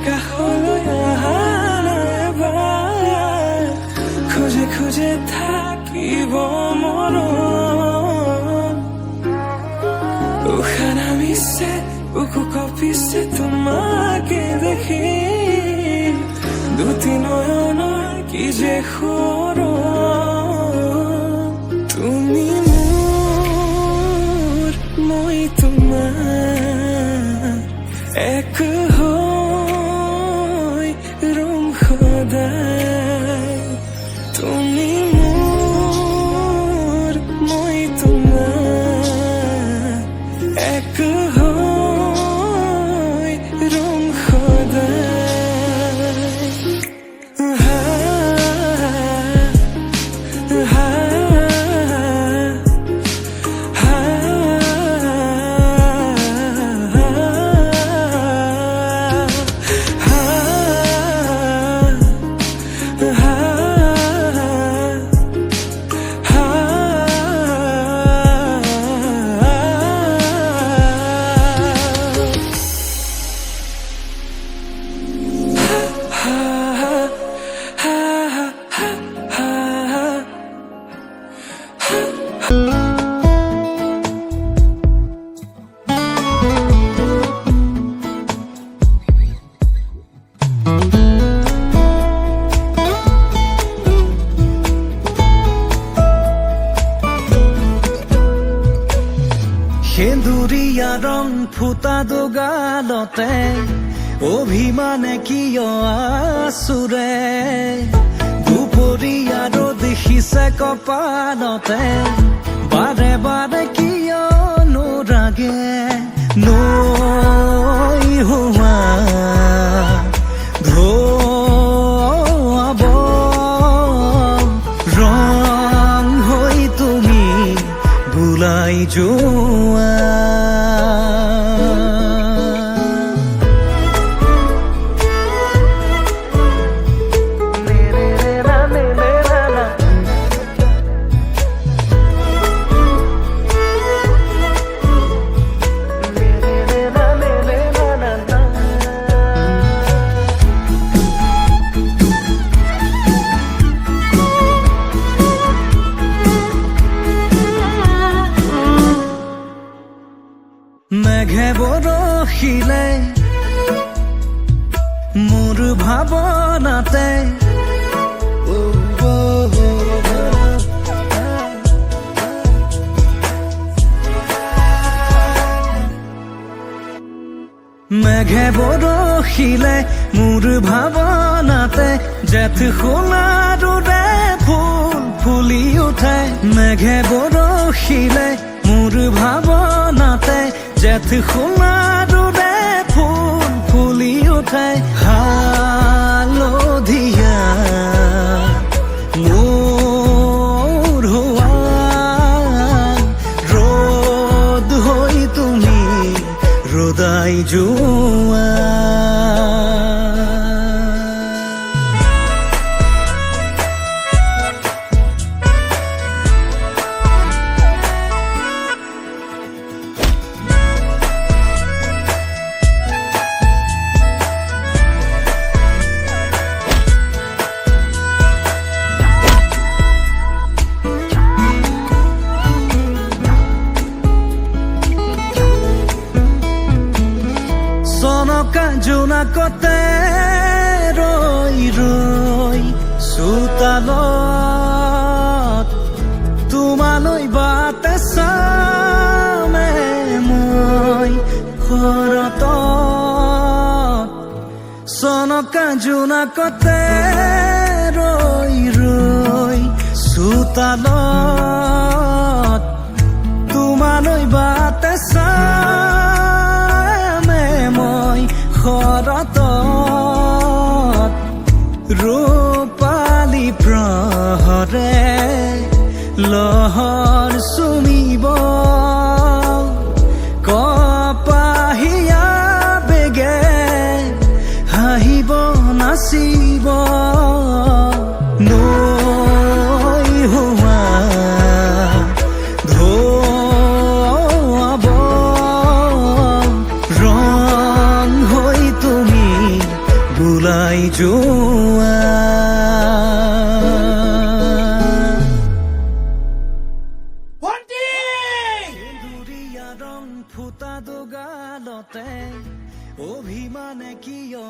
কাষলৈ অহা নাই এবাৰ খোজে খোজে থাকিব মৰম উশাহ নামিছে বুকু কঁপিছে তোমাকে দেখি দুটি নয়নৰ কি যে সৰম তুমি মোৰ মই তোমাৰ এক হৈ ৰম সদায় তুমি মোৰ মই তোমাৰ এক হৈ ৰম সদায় সেন্দুৰীয়া ৰং ফুটা দুগালতে অভিমানে কিয় আচুৰে দুপৰীয়া ৰ'দ সিঁচে কপালতে বাৰে বাৰে কিয় নোৰাগে নৈ হোৱা ধোৱাব ৰং হৈ তুমি বুলাই যোৱা মেঘে বৰষিলে মোৰ ভাৱনাতে মেঘে বৰষিলে মোৰ ভাৱনাতে জেঠ সোণাৰুৰে ফুল ফুলি উঠে মেঘে বৰষিলে মোৰ ভাৱনাতে জেঠ সোণাৰুৰে ফুল ফুলি উঠে হালধীয়া মোৰ হোৱা ৰ'দ হৈ তুমি ৰদাই যোৱা চনকা জোনাকতে ৰৈ ৰৈ চোতালত তোমালৈ বাটে চামে মই ঘৰত চনকা জোনাকতে ৰৈ ৰৈ চোতালত তোমালৈ বাটে চামে মই ঘৰত ৰূপালী প্ৰহৰে লহৰ চুমিব কপাহিয়া বেগে হাঁহিব নাচিব নৈ হোৱা ধোৱাব যোৱা সেন্দুৰীয়া ৰং ফুটা দুগালতে অভিমানে কিয়